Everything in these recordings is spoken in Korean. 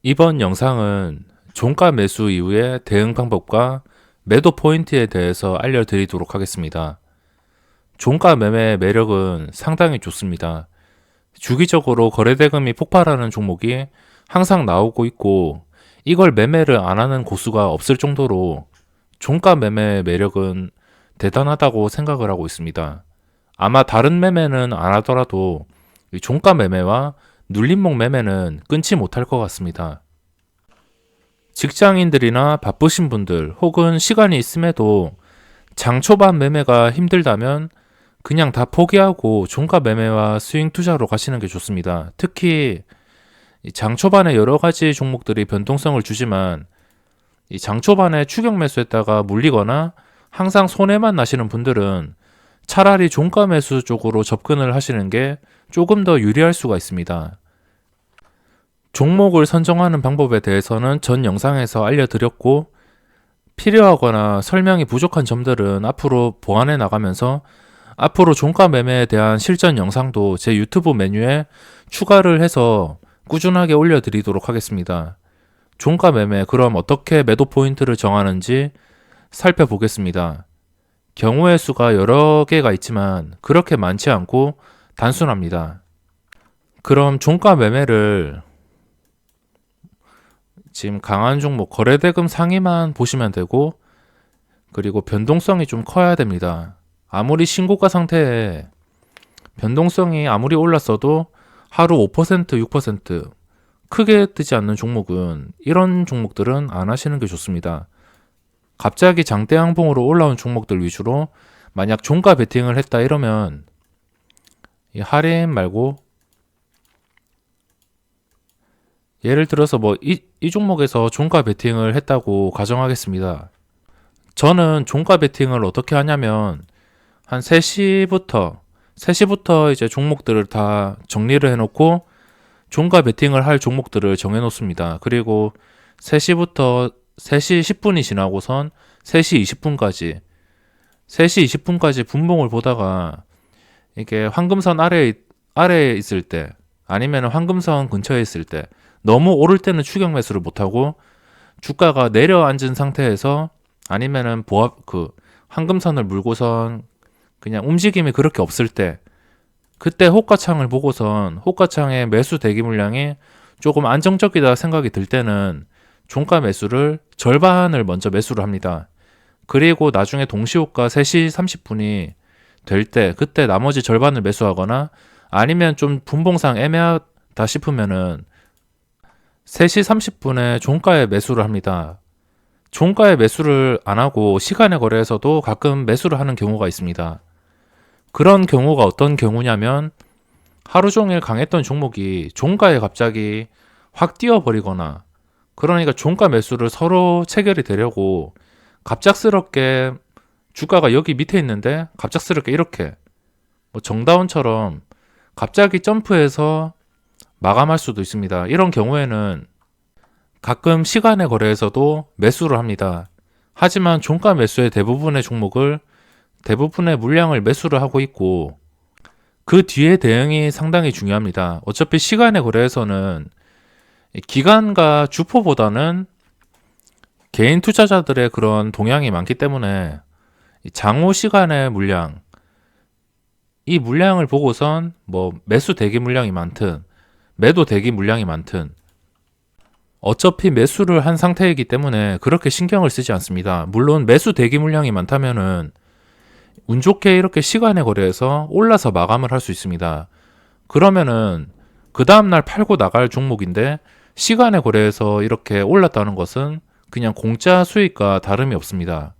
이번 영상은 종가 매수 이후의 대응 방법과 매도 포인트에 대해서 알려드리도록 하겠습니다. 종가 매매의 매력은 상당히 좋습니다. 주기적으로 거래대금이 폭발하는 종목이 항상 나오고 있고 이걸 매매를 안 하는 고수가 없을 정도로 종가 매매의 매력은 대단하다고 생각을 하고 있습니다. 아마 다른 매매는 안 하더라도 이 종가 매매와 눌림목 매매는 끊지 못할 것 같습니다. 직장인들이나 바쁘신 분들 혹은 시간이 있음에도 장 초반 매매가 힘들다면 그냥 다 포기하고 종가 매매와 스윙 투자로 가시는 게 좋습니다. 특히 장 초반에 여러 가지 종목들이 변동성을 주지만 이 장 초반에 추격 매수했다가 물리거나 항상 손해만 나시는 분들은 차라리 종가 매수 쪽으로 접근을 하시는 게 조금 더 유리할 수가 있습니다. 종목을 선정하는 방법에 대해서는 전 영상에서 알려드렸고 필요하거나 설명이 부족한 점들은 앞으로 보완해 나가면서 앞으로 종가 매매에 대한 실전 영상도 제 유튜브 메뉴에 추가를 해서 꾸준하게 올려드리도록 하겠습니다. 종가 매매 그럼 어떻게 매도 포인트를 정하는지 살펴보겠습니다. 경우의 수가 여러 개가 있지만 그렇게 많지 않고 단순합니다. 그럼 종가 매매를 지금 강한 종목 거래대금 상위만 보시면 되고 그리고 변동성이 좀 커야 됩니다. 아무리 신고가 상태에 변동성이 아무리 올랐어도 하루 5%, 6% 크게 뜨지 않는 종목은 이런 종목들은 안 하시는 게 좋습니다. 갑자기 장대양봉으로 올라온 종목들 위주로 만약 종가 베팅을 했다 이러면 이 할인 말고 예를 들어서 이 종목에서 종가 베팅을 했다고 가정하겠습니다. 저는 종가 베팅을 어떻게 하냐면 한 3시부터 이제 종목들을 다 정리를 해놓고 종가 베팅을 할 종목들을 정해놓습니다. 그리고 3시부터 3시 10분이 지나고선 3시 20분까지 3시 20분까지 분봉을 보다가 이게 황금선 아래에 있을 때 아니면 황금선 근처에 있을 때 너무 오를 때는 추격 매수를 못하고 주가가 내려앉은 상태에서 아니면은 황금선을 물고선 그냥 움직임이 그렇게 없을 때 그때 호가창을 보고선 호가창의 매수 대기 물량이 조금 안정적이다 생각이 들 때는 종가 매수를 절반을 먼저 매수를 합니다. 그리고 나중에 동시호가 3시 30분이 될 때 그때 나머지 절반을 매수하거나 아니면 좀 분봉상 애매하다 싶으면은 3시 30분에 종가에 매수를 합니다. 종가에 매수를 안 하고 시간의 거래에서도 가끔 매수를 하는 경우가 있습니다. 그런 경우가 어떤 경우냐면 하루 종일 강했던 종목이 종가에 갑자기 확 뛰어버리거나 그러니까 종가 매수를 서로 체결이 되려고 갑작스럽게 주가가 여기 밑에 있는데 갑작스럽게 이렇게 정다운처럼 갑자기 점프해서 마감할 수도 있습니다. 이런 경우에는 가끔 시간의 거래에서도 매수를 합니다. 하지만 종가 매수의 대부분의 물량을 매수를 하고 있고 그 뒤에 대응이 상당히 중요합니다. 어차피 시간의 거래에서는 기관과 주포보다는 개인 투자자들의 그런 동향이 많기 때문에 장후 시간의 물량, 이 물량을 보고선 매수 대기 물량이 많든 매도 대기 물량이 많든 어차피 매수를 한 상태이기 때문에 그렇게 신경을 쓰지 않습니다. 물론 매수 대기 물량이 많다면은 운 좋게 이렇게 시간의 거래에서 올라서 마감을 할 수 있습니다. 그러면은 그 다음날 팔고 나갈 종목인데 시간의 거래에서 이렇게 올랐다는 것은 그냥 공짜 수익과 다름이 없습니다.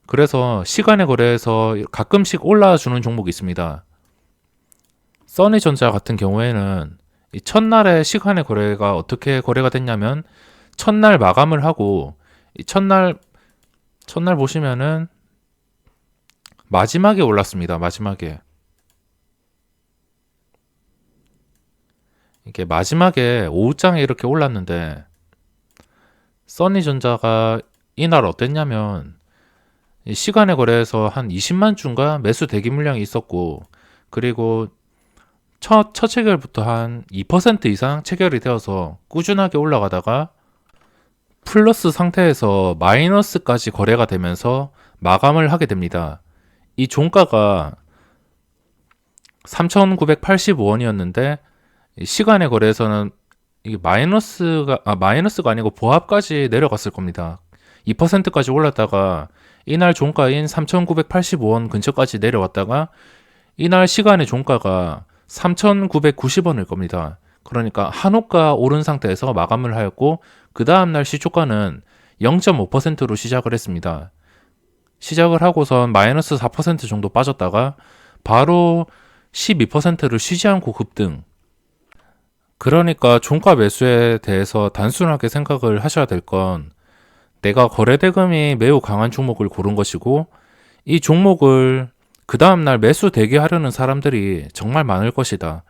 그래서 시간의 거래에서 가끔씩 올라주는 종목이 있습니다. 써니전자 같은 경우에는 이 첫날에 시간의 거래가 어떻게 거래가 됐냐면 첫날 마감을 하고 이 첫날 보시면은 마지막에 올랐습니다. 마지막에 이게 마지막에 오후장에 이렇게 올랐는데 써니전자가 이날 어땠냐면 이 시간의 거래에서 한 20만 주인가 매수 대기 물량이 있었고 그리고 첫 체결부터 한 2% 이상 체결이 되어서 꾸준하게 올라가다가 플러스 상태에서 마이너스까지 거래가 되면서 마감을 하게 됩니다. 이 종가가 3,985원이었는데 시간의 거래에서는 이게 마이너스가 아니고 보합까지 내려갔을 겁니다. 2%까지 올랐다가 이날 종가인 3,985원 근처까지 내려왔다가 이날 시간의 종가가 3,990원일 겁니다. 그러니까 한호가 오른 상태에서 마감을 하였고 그 다음날 시초가는 0.5%로 시작을 했습니다. 시작을 하고선 마이너스 4% 정도 빠졌다가 바로 12%를 쉬지 않고 급등. 그러니까 종가 매수에 대해서 단순하게 생각을 하셔야 될 건 내가 거래대금이 매우 강한 종목을 고른 것이고 이 종목을 그 다음날 매수 대기하려는 사람들이 정말 많을 것이다.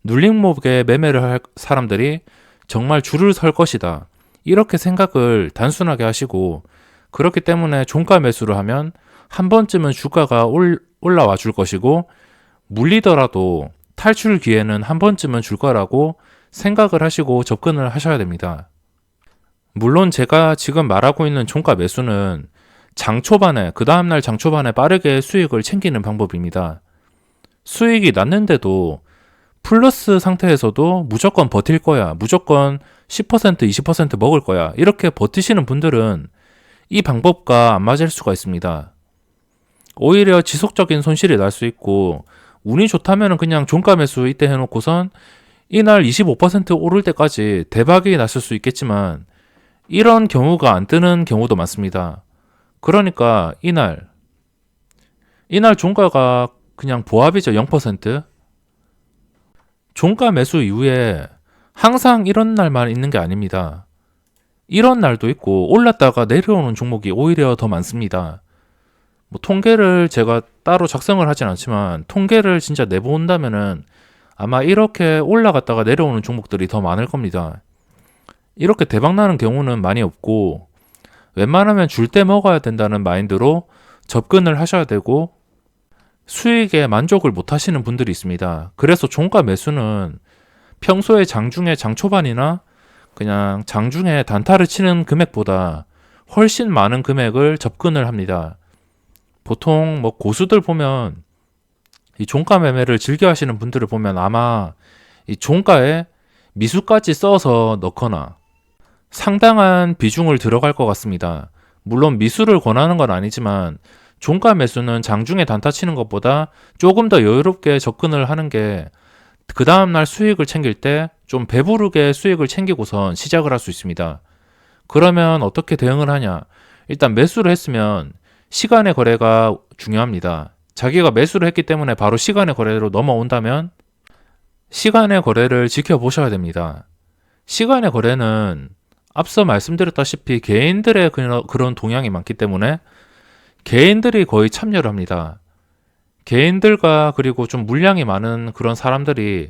눌림목에 매매를 할 사람들이 정말 줄을 설 것이다. 이렇게 생각을 단순하게 하시고 그렇기 때문에 종가 매수를 하면 한 번쯤은 주가가 올라와 줄 것이고 물리더라도 탈출 기회는 한 번쯤은 줄 거라고 생각을 하시고 접근을 하셔야 됩니다. 물론 제가 지금 말하고 있는 종가 매수는 장 초반에 그 다음날 장 초반에 빠르게 수익을 챙기는 방법입니다. 수익이 났는데도 플러스 상태에서도 무조건 버틸 거야. 무조건 10% 20% 먹을 거야. 이렇게 버티시는 분들은 이 방법과 안 맞을 수가 있습니다. 오히려 지속적인 손실이 날 수 있고 운이 좋다면 그냥 종가 매수 이때 해놓고선 이날 25% 오를 때까지 대박이 났을 수 있겠지만 이런 경우가 안 뜨는 경우도 많습니다. 그러니까 이날 종가가 그냥 보합이죠. 0%. 종가 매수 이후에 항상 이런 날만 있는 게 아닙니다. 이런 날도 있고 올랐다가 내려오는 종목이 오히려 더 많습니다. 통계를 제가 따로 작성을 하진 않지만 통계를 진짜 내본다면은 아마 이렇게 올라갔다가 내려오는 종목들이 더 많을 겁니다. 이렇게 대박나는 경우는 많이 없고 웬만하면 줄 때 먹어야 된다는 마인드로 접근을 하셔야 되고 수익에 만족을 못 하시는 분들이 있습니다. 그래서 종가 매수는 평소에 장중에 장 초반이나 그냥 장중에 단타를 치는 금액보다 훨씬 많은 금액을 접근을 합니다. 보통 고수들 보면 이 종가 매매를 즐겨 하시는 분들을 보면 아마 이 종가에 미수까지 써서 넣거나 상당한 비중을 들어갈 것 같습니다. 물론 미수를 권하는 건 아니지만 종가 매수는 장중에 단타 치는 것보다 조금 더 여유롭게 접근을 하는 게 그 다음날 수익을 챙길 때 좀 배부르게 수익을 챙기고선 시작을 할 수 있습니다. 그러면 어떻게 대응을 하냐? 일단 매수를 했으면 시간의 거래가 중요합니다. 자기가 매수를 했기 때문에 바로 시간의 거래로 넘어온다면 시간의 거래를 지켜보셔야 됩니다. 시간의 거래는 앞서 말씀드렸다시피 개인들의 그런 동향이 많기 때문에 개인들이 거의 참여를 합니다. 개인들과 그리고 좀 물량이 많은 그런 사람들이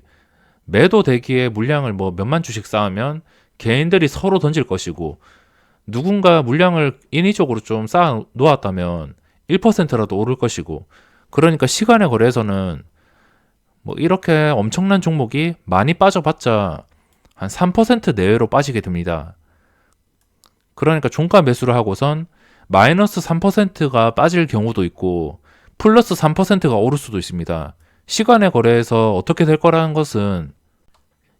매도 대기에 물량을 몇만 주씩 쌓으면 개인들이 서로 던질 것이고 누군가 물량을 인위적으로 좀 쌓아 놓았다면 1%라도 오를 것이고 그러니까 시간의 거래에서는 이렇게 엄청난 종목이 많이 빠져봤자 한 3% 내외로 빠지게 됩니다. 그러니까 종가 매수를 하고선 마이너스 3%가 빠질 경우도 있고 플러스 3%가 오를 수도 있습니다. 시간의 거래에서 어떻게 될 거라는 것은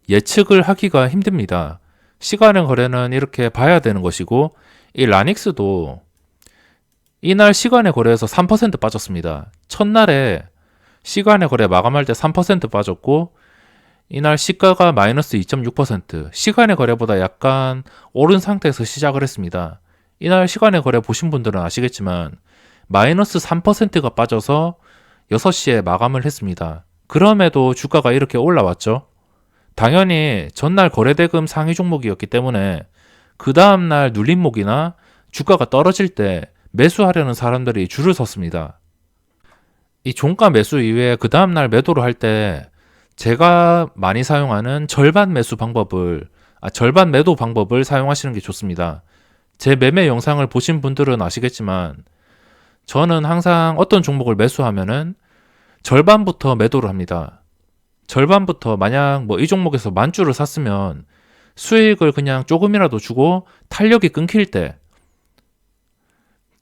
예측을 하기가 힘듭니다. 시간의 거래는 이렇게 봐야 되는 것이고 이 라닉스도 이날 시간의 거래에서 3% 빠졌습니다. 첫날에 시간의 거래 마감할 때 3% 빠졌고 이날 시가가 마이너스 2.6%, 시간의 거래보다 약간 오른 상태에서 시작을 했습니다. 이날 시간의 거래 보신 분들은 아시겠지만 마이너스 3%가 빠져서 6시에 마감을 했습니다. 그럼에도 주가가 이렇게 올라왔죠. 당연히 전날 거래대금 상위 종목이었기 때문에 그 다음날 눌림목이나 주가가 떨어질 때 매수하려는 사람들이 줄을 섰습니다. 이 종가 매수 이후에 그 다음날 매도를 할 때 제가 많이 사용하는 절반 매도 방법을 사용하시는 게 좋습니다. 제 매매 영상을 보신 분들은 아시겠지만 저는 항상 어떤 종목을 매수하면은 절반부터 매도를 합니다. 절반부터 만약 뭐 이 종목에서 10,000주를 샀으면 수익을 그냥 조금이라도 주고 탄력이 끊길 때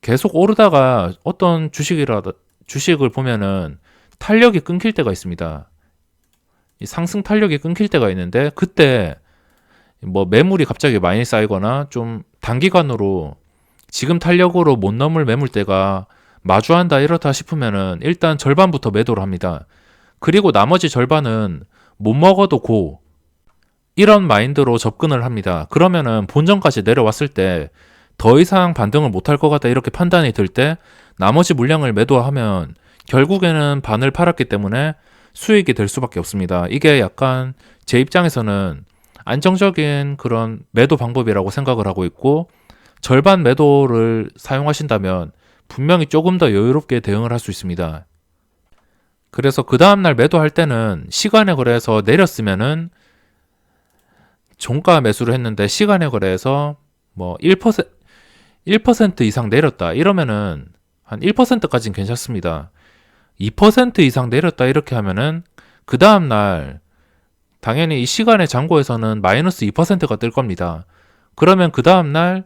계속 오르다가 어떤 주식을 보면은 탄력이 끊길 때가 있습니다. 이 상승 탄력이 끊길 때가 있는데 그때 뭐 매물이 갑자기 많이 쌓이거나 좀 단기간으로 지금 탄력으로 못 넘을 매물대가 마주한다 이렇다 싶으면은 일단 절반부터 매도를 합니다. 그리고 나머지 절반은 못 먹어도 고 이런 마인드로 접근을 합니다. 그러면은 본전까지 내려왔을 때 더 이상 반등을 못할 것 같다 이렇게 판단이 들 때 나머지 물량을 매도하면 결국에는 반을 팔았기 때문에 수익이 될 수밖에 없습니다. 이게 약간 제 입장에서는 안정적인 그런 매도 방법이라고 생각을 하고 있고 절반 매도를 사용하신다면 분명히 조금 더 여유롭게 대응을 할 수 있습니다. 그래서 그 다음날 매도할 때는 시간에 거래해서 내렸으면은 종가 매수를 했는데 시간에 거래해서 뭐 1% 이상 내렸다 이러면은 한 1%까지는 괜찮습니다. 2% 이상 내렸다 이렇게 하면은 그 다음날 당연히 이 시간의 잔고에서는 마이너스 2%가 뜰 겁니다. 그러면 그 다음날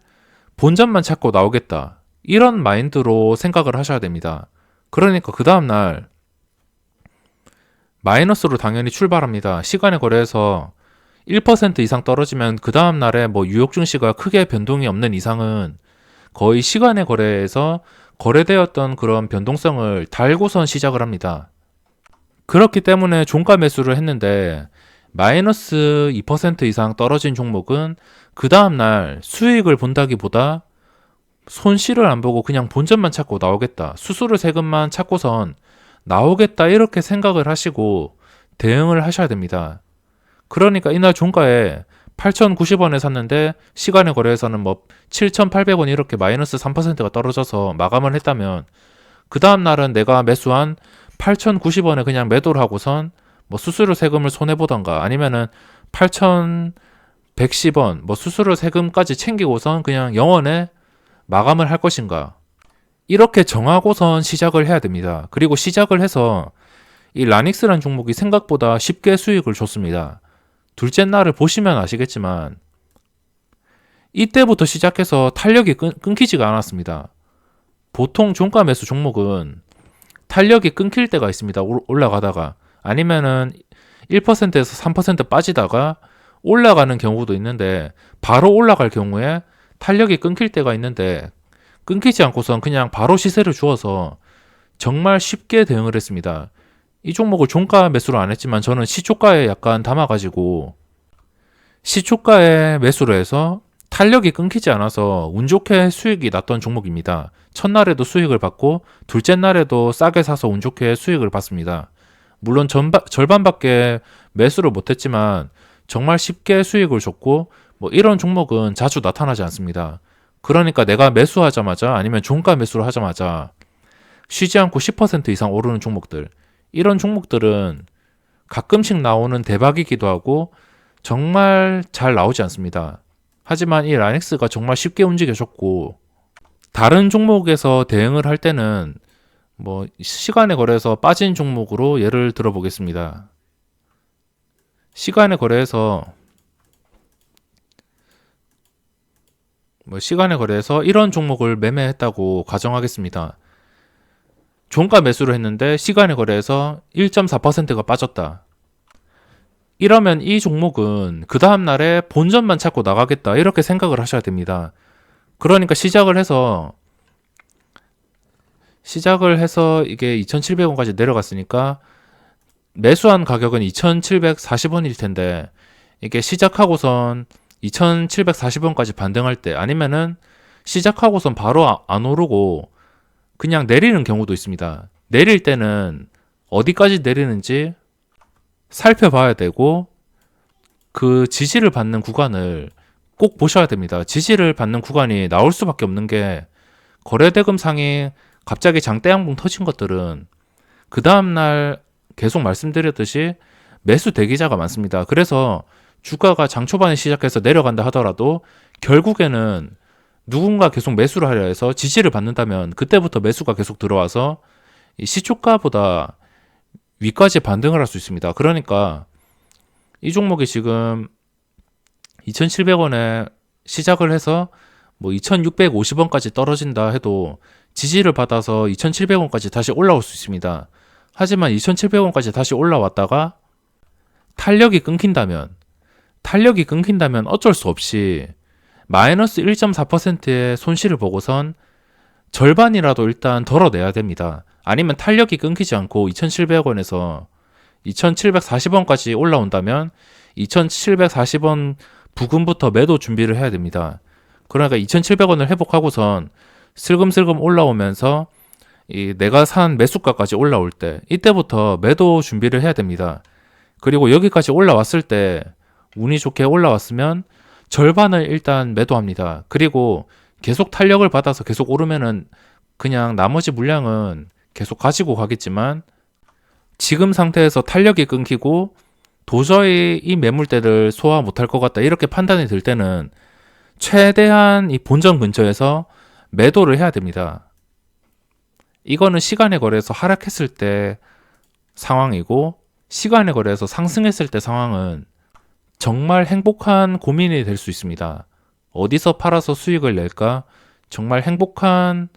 본전만 찾고 나오겠다. 이런 마인드로 생각을 하셔야 됩니다. 그러니까 그 다음날 마이너스로 당연히 출발합니다. 시간에 거래해서 1% 이상 떨어지면 그 다음날에 뭐 뉴욕 증시가 크게 변동이 없는 이상은 거의 시간에 거래해서 거래되었던 그런 변동성을 달고선 시작을 합니다. 그렇기 때문에 종가 매수를 했는데 마이너스 2% 이상 떨어진 종목은 그 다음날 수익을 본다기보다 손실을 안 보고 그냥 본전만 찾고 나오겠다. 수수료 세금만 찾고선 나오겠다 이렇게 생각을 하시고 대응을 하셔야 됩니다. 그러니까 이날 종가에 8,090원에 샀는데 시간에 거래해서는 뭐 7,800원 이렇게 마이너스 3%가 떨어져서 마감을 했다면 그 다음날은 내가 매수한 8,090원에 그냥 매도를 하고선 뭐 수수료 세금을 손해보던가 아니면은 8,110원 뭐 수수료 세금까지 챙기고선 그냥 영원에 마감을 할 것인가 이렇게 정하고선 시작을 해야 됩니다. 그리고 시작을 해서 이 라닉스라는 종목이 생각보다 쉽게 수익을 줬습니다. 둘째 날을 보시면 아시겠지만 이때부터 시작해서 탄력이 끊기지가 않았습니다. 보통 종가 매수 종목은 탄력이 끊길 때가 있습니다. 올라가다가 아니면은 1%에서 3% 빠지다가 올라가는 경우도 있는데 바로 올라갈 경우에 탄력이 끊길 때가 있는데 끊기지 않고선 그냥 바로 시세를 주어서 정말 쉽게 대응을 했습니다. 이 종목을 종가 매수를 안 했지만 저는 시초가에 약간 담아가지고 시초가에 매수를 해서 탄력이 끊기지 않아서 운 좋게 수익이 났던 종목입니다. 첫날에도 수익을 받고 둘째 날에도 싸게 사서 운 좋게 수익을 받습니다. 물론 절반밖에 매수를 못했지만 정말 쉽게 수익을 줬고 뭐 이런 종목은 자주 나타나지 않습니다. 그러니까 내가 매수하자마자 아니면 종가 매수를 하자마자 쉬지 않고 10% 이상 오르는 종목들 이런 종목들은 가끔씩 나오는 대박이기도 하고 정말 잘 나오지 않습니다. 하지만 이 라닉스가 정말 쉽게 움직여줬고 다른 종목에서 대응을 할 때는 뭐 시간에 거래해서 빠진 종목으로 예를 들어 보겠습니다. 시간에 거래해서 이런 종목을 매매했다고 가정하겠습니다. 종가 매수를 했는데 시간에 거래해서 1.4%가 빠졌다. 이러면 이 종목은 그 다음날에 본전만 찾고 나가겠다 이렇게 생각을 하셔야 됩니다. 그러니까 시작을 해서 이게 2,700원까지 내려갔으니까 매수한 가격은 2,740원일 텐데 이게 시작하고선 2,740원까지 반등할 때 아니면은 시작하고선 바로 안 오르고 그냥 내리는 경우도 있습니다. 내릴 때는 어디까지 내리는지 살펴봐야 되고 그 지지를 받는 구간을 꼭 보셔야 됩니다. 지지를 받는 구간이 나올 수밖에 없는 게 거래대금 상이 갑자기 장대양봉 터진 것들은 그 다음날 계속 말씀드렸듯이 매수 대기자가 많습니다. 그래서 주가가 장 초반에 시작해서 내려간다 하더라도 결국에는 누군가 계속 매수를 하려 해서 지지를 받는다면 그때부터 매수가 계속 들어와서 이 시초가보다 위까지 반등을 할 수 있습니다. 그러니까 이 종목이 지금 2,700원에 시작을 해서 뭐 2,650원까지 떨어진다 해도 지지를 받아서 2,700원까지 다시 올라올 수 있습니다. 하지만 2,700원까지 다시 올라왔다가 탄력이 끊긴다면 어쩔 수 없이 마이너스 1.4%의 손실을 보고선 절반이라도 일단 덜어내야 됩니다. 아니면 탄력이 끊기지 않고 2,700원에서 2,740원까지 올라온다면 2,740원 부근부터 매도 준비를 해야 됩니다. 그러니까 2,700원을 회복하고선 슬금슬금 올라오면서 내가 산 매수가까지 올라올 때 이때부터 매도 준비를 해야 됩니다. 그리고 여기까지 올라왔을 때 운이 좋게 올라왔으면 절반을 일단 매도합니다. 그리고 계속 탄력을 받아서 계속 오르면은 그냥 나머지 물량은 계속 가지고 가겠지만 지금 상태에서 탄력이 끊기고 도저히 이 매물대를 소화 못할 것 같다 이렇게 판단이 들 때는 최대한 이 본전 근처에서 매도를 해야 됩니다. 이거는 시간의 거래에서 하락했을 때 상황이고 시간의 거래에서 상승했을 때 상황은 정말 행복한 고민이 될 수 있습니다. 어디서 팔아서 수익을 낼까? 정말 행복한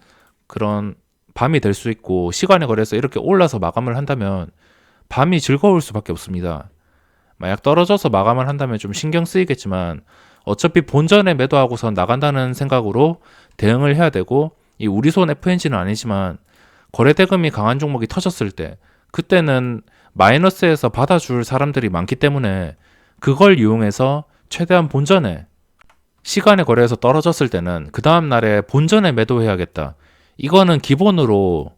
그런 밤이 될 수 있고 시간의 거래에서 이렇게 올라서 마감을 한다면 밤이 즐거울 수밖에 없습니다. 만약 떨어져서 마감을 한다면 좀 신경 쓰이겠지만 어차피 본전에 매도하고선 나간다는 생각으로 대응을 해야 되고 이 우리 손 FNG는 아니지만 거래대금이 강한 종목이 터졌을 때 그때는 마이너스에서 받아줄 사람들이 많기 때문에 그걸 이용해서 최대한 본전에 시간의 거래에서 떨어졌을 때는 그 다음 날에 본전에 매도해야겠다. 이거는 기본으로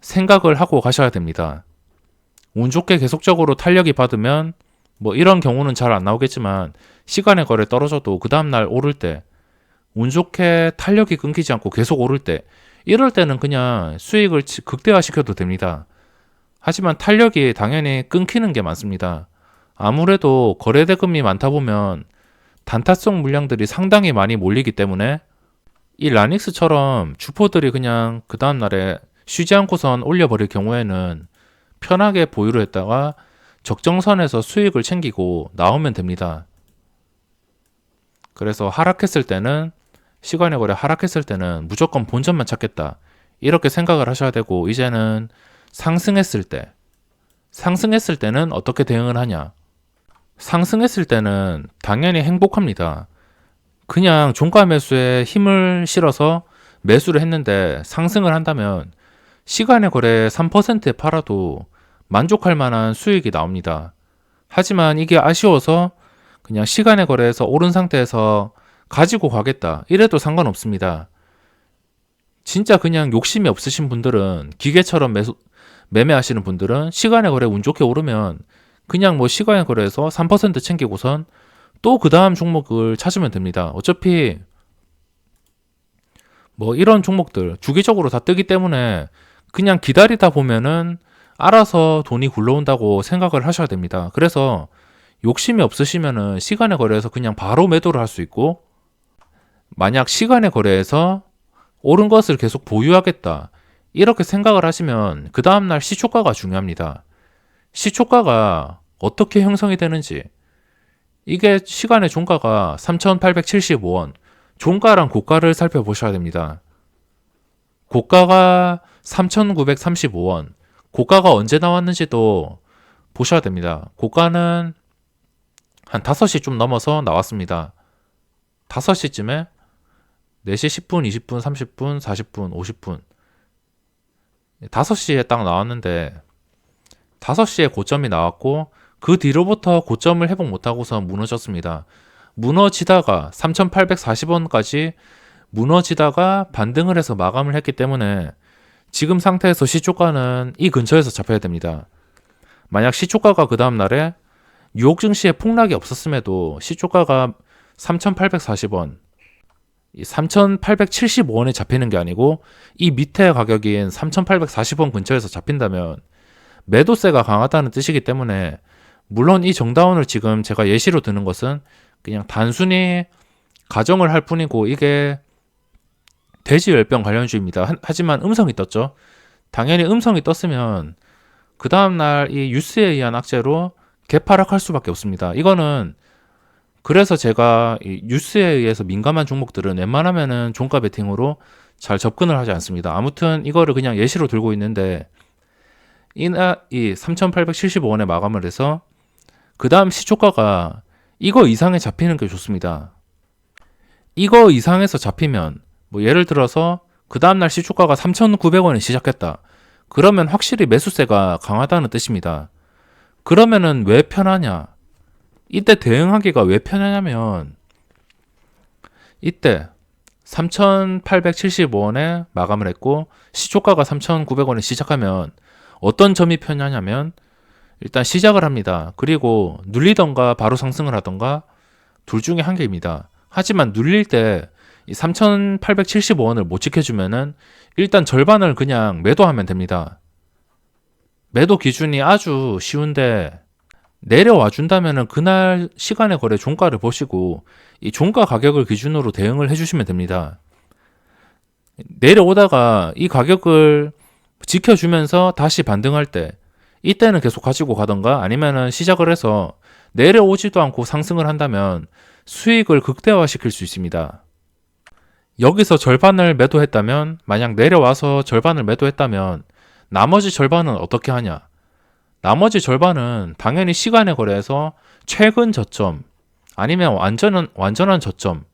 생각을 하고 가셔야 됩니다. 운 좋게 계속적으로 탄력이 받으면 뭐 이런 경우는 잘 안 나오겠지만 시간의 거래 떨어져도 그 다음날 오를 때 운 좋게 탄력이 끊기지 않고 계속 오를 때 이럴 때는 그냥 수익을 극대화시켜도 됩니다. 하지만 탄력이 당연히 끊기는 게 많습니다. 아무래도 거래대금이 많다 보면 단타성 물량들이 상당히 많이 몰리기 때문에 이 라닉스처럼 주포들이 그냥 그 다음날에 쉬지 않고선 올려버릴 경우에는 편하게 보유를 했다가 적정선에서 수익을 챙기고 나오면 됩니다. 그래서 하락했을 때는 시간의 거래 하락했을 때는 무조건 본전만 찾겠다 이렇게 생각을 하셔야 되고 이제는 상승했을 때는 어떻게 대응을 하냐? 상승했을 때는 당연히 행복합니다. 그냥 종가 매수에 힘을 실어서 매수를 했는데 상승을 한다면 시간의 거래 3%에 팔아도 만족할 만한 수익이 나옵니다. 하지만 이게 아쉬워서 그냥 시간의 거래에서 오른 상태에서 가지고 가겠다 이래도 상관없습니다. 진짜 그냥 욕심이 없으신 분들은 기계처럼 매매하시는 분들은 시간의 거래 운 좋게 오르면 그냥 뭐 시간의 거래에서 3% 챙기고선 또 그 다음 종목을 찾으면 됩니다. 어차피 뭐 이런 종목들 주기적으로 다 뜨기 때문에 그냥 기다리다 보면은 알아서 돈이 굴러온다고 생각을 하셔야 됩니다. 그래서 욕심이 없으시면은 시간의 거래에서 그냥 바로 매도를 할 수 있고 만약 시간의 거래에서 오른 것을 계속 보유하겠다 이렇게 생각을 하시면 그 다음날 시초가가 중요합니다. 시초가가 어떻게 형성이 되는지 이게 시간의 종가가 3,875원 종가랑 고가를 살펴보셔야 됩니다. 고가가 3,935원 고가가 언제 나왔는지도 보셔야 됩니다. 고가는 한 5시 좀 넘어서 나왔습니다. 5시쯤에 4시 10분, 20분, 30분, 40분, 50분 5시에 딱 나왔는데 5시에 고점이 나왔고 그 뒤로부터 고점을 회복 못하고서 무너졌습니다. 무너지다가 3,840원까지 무너지다가 반등을 해서 마감을 했기 때문에 지금 상태에서 시초가는 이 근처에서 잡혀야 됩니다. 만약 시초가가 그 다음날에 뉴욕 증시에 폭락이 없었음에도 시초가가 3,840원 3,875원에 잡히는 게 아니고 이 밑에 가격인 3,840원 근처에서 잡힌다면 매도세가 강하다는 뜻이기 때문에 물론 이 정다운을 지금 제가 예시로 드는 것은 그냥 단순히 가정을 할 뿐이고 이게 돼지열병 관련주입니다. 하지만 음성이 떴죠. 당연히 음성이 떴으면 그 다음날 이 뉴스에 의한 악재로 개파락할 수밖에 없습니다. 이거는 그래서 제가 이 뉴스에 의해서 민감한 종목들은 웬만하면은 종가 베팅으로 잘 접근을 하지 않습니다. 아무튼 이거를 그냥 예시로 들고 있는데 이 3,875원에 마감을 해서 그 다음 시초가가 이거 이상에 잡히는 게 좋습니다. 이거 이상에서 잡히면 뭐 예를 들어서 그 다음날 시초가가 3,900원에 시작했다. 그러면 확실히 매수세가 강하다는 뜻입니다. 그러면은 왜 편하냐? 이때 대응하기가 왜 편하냐면 이때 3,875원에 마감을 했고 시초가가 3,900원에 시작하면 어떤 점이 편하냐면 일단 시작을 합니다. 그리고 눌리던가 바로 상승을 하던가 둘 중에 한 개입니다. 하지만 눌릴 때 3,875원을 못 지켜주면은 일단 절반을 그냥 매도하면 됩니다. 매도 기준이 아주 쉬운데 내려와 준다면은 그날 시간의 거래 종가를 보시고 이 종가 가격을 기준으로 대응을 해주시면 됩니다. 내려오다가 이 가격을 지켜주면서 다시 반등할 때 이때는 계속 가지고 가던가 아니면은 시작을 해서 내려오지도 않고 상승을 한다면 수익을 극대화시킬 수 있습니다. 여기서 절반을 매도했다면 만약 내려와서 절반을 매도했다면 나머지 절반은 어떻게 하냐? 나머지 절반은 당연히 시간의 거래에서 최근 저점 아니면 완전한 저점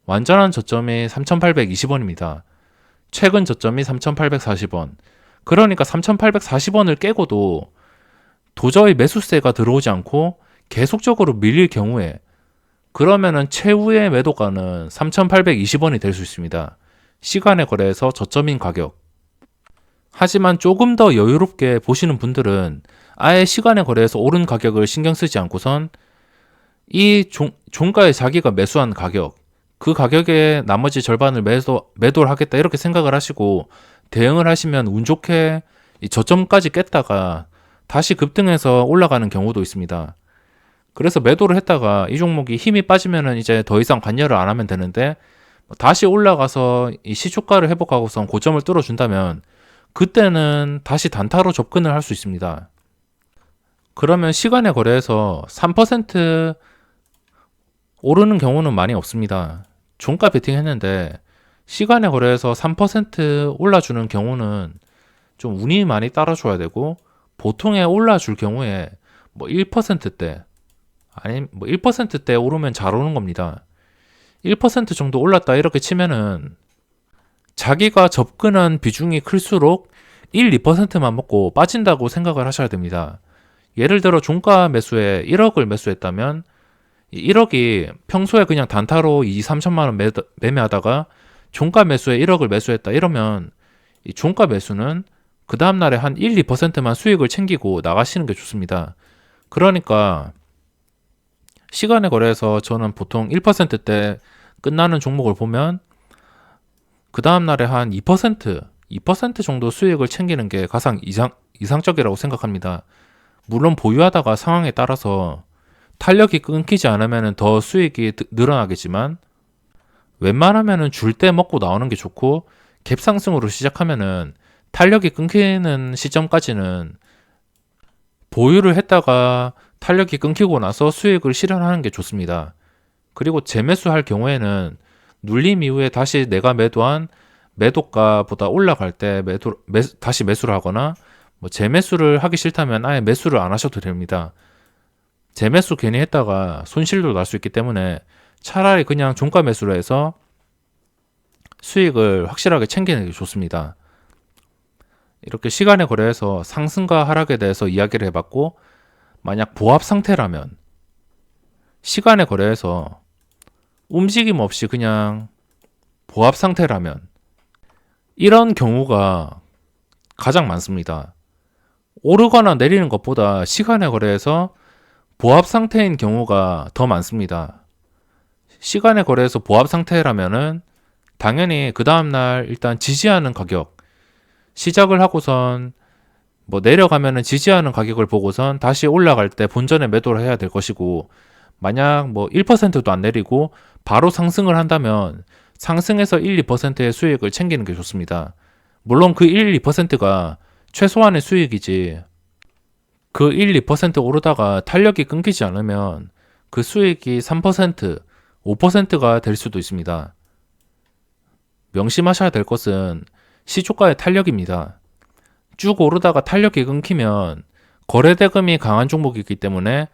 완전한 저점이 3,820원입니다. 최근 저점이 3,840원. 그러니까 3,840원을 깨고도 도저히 매수세가 들어오지 않고 계속적으로 밀릴 경우에 그러면은 최후의 매도가는 3,820원이 될 수 있습니다. 시간의 거래에서 저점인 가격. 하지만 조금 더 여유롭게 보시는 분들은 아예 시간의 거래에서 오른 가격을 신경 쓰지 않고선 이 종가에 자기가 매수한 가격, 그 가격에 나머지 절반을 매도를 하겠다 이렇게 생각을 하시고 대응을 하시면 운 좋게 이 저점까지 깼다가 다시 급등해서 올라가는 경우도 있습니다. 그래서 매도를 했다가 이 종목이 힘이 빠지면은 이제 더 이상 관여를 안 하면 되는데 다시 올라가서 이 시초가를 회복하고선 고점을 뚫어준다면 그때는 다시 단타로 접근을 할 수 있습니다. 그러면 시간의 거래에서 3% 오르는 경우는 많이 없습니다. 종가 베팅 했는데 시간의 거래에서 3% 올라주는 경우는 좀 운이 많이 따라줘야 되고 보통에 올라줄 경우에 뭐 1%대 아니 뭐 1%대 오르면 잘 오는 겁니다. 1% 정도 올랐다 이렇게 치면은 자기가 접근한 비중이 클수록 1, 2%만 먹고 빠진다고 생각을 하셔야 됩니다. 예를 들어 종가 매수에 1억을 매수했다면 1억이 평소에 그냥 단타로 2, 3천만 원 매매하다가 종가 매수에 1억을 매수했다 이러면 이 종가 매수는 그 다음날에 한 1, 2%만 수익을 챙기고 나가시는 게 좋습니다. 그러니까 시간의 거래에서 저는 보통 1%대 끝나는 종목을 보면 그 다음날에 한 2% 정도 수익을 챙기는 게 가장 이상적이라고 생각합니다. 물론 보유하다가 상황에 따라서 탄력이 끊기지 않으면 더 수익이 늘어나겠지만 웬만하면 줄 때 먹고 나오는 게 좋고 갭상승으로 시작하면은 탄력이 끊기는 시점까지는 보유를 했다가 탄력이 끊기고 나서 수익을 실현하는 게 좋습니다. 그리고 재매수할 경우에는 눌림 이후에 다시 내가 매도한 매도가보다 올라갈 때 다시 매수를 하거나 뭐 재매수를 하기 싫다면 아예 매수를 안 하셔도 됩니다. 재매수 괜히 했다가 손실도 날 수 있기 때문에 차라리 그냥 종가 매수로 해서 수익을 확실하게 챙기는 게 좋습니다. 이렇게 시간의 거래에서 상승과 하락에 대해서 이야기를 해봤고 만약 보합 상태라면 시간의 거래에서 움직임 없이 그냥 보합 상태라면 이런 경우가 가장 많습니다. 오르거나 내리는 것보다 시간의 거래에서 보합 상태인 경우가 더 많습니다. 시간의 거래에서 보합 상태라면은 당연히 그 다음날 일단 지지하는 가격 시작을 하고선 뭐 내려가면은 지지하는 가격을 보고선 다시 올라갈 때 본전에 매도를 해야 될 것이고 만약 뭐 1%도 안 내리고 바로 상승을 한다면 상승해서 1, 2%의 수익을 챙기는 게 좋습니다. 물론 그 1, 2%가 최소한의 수익이지, 그 1, 2% 오르다가 탄력이 끊기지 않으면 그 수익이 3%, 5%가 될 수도 있습니다. 명심하셔야 될 것은 시초가의 탄력입니다. 쭉 오르다가 탄력이 끊기면 거래대금이 강한 종목이기 때문에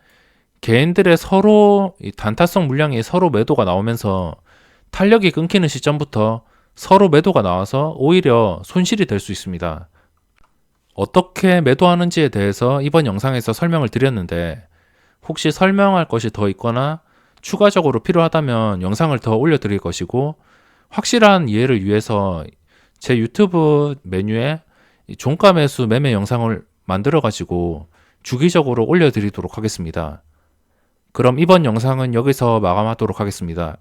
개인들의 서로 단타성 물량이 서로 매도가 나오면서 탄력이 끊기는 시점부터 서로 매도가 나와서 오히려 손실이 될 수 있습니다. 어떻게 매도하는지에 대해서 이번 영상에서 설명을 드렸는데, 혹시 설명할 것이 더 있거나 추가적으로 필요하다면 영상을 더 올려드릴 것이고, 확실한 이해를 위해서 제 유튜브 메뉴에 종가 매수 매매 영상을 만들어 가지고 주기적으로 올려드리도록 하겠습니다. 그럼 이번 영상은 여기서 마감하도록 하겠습니다.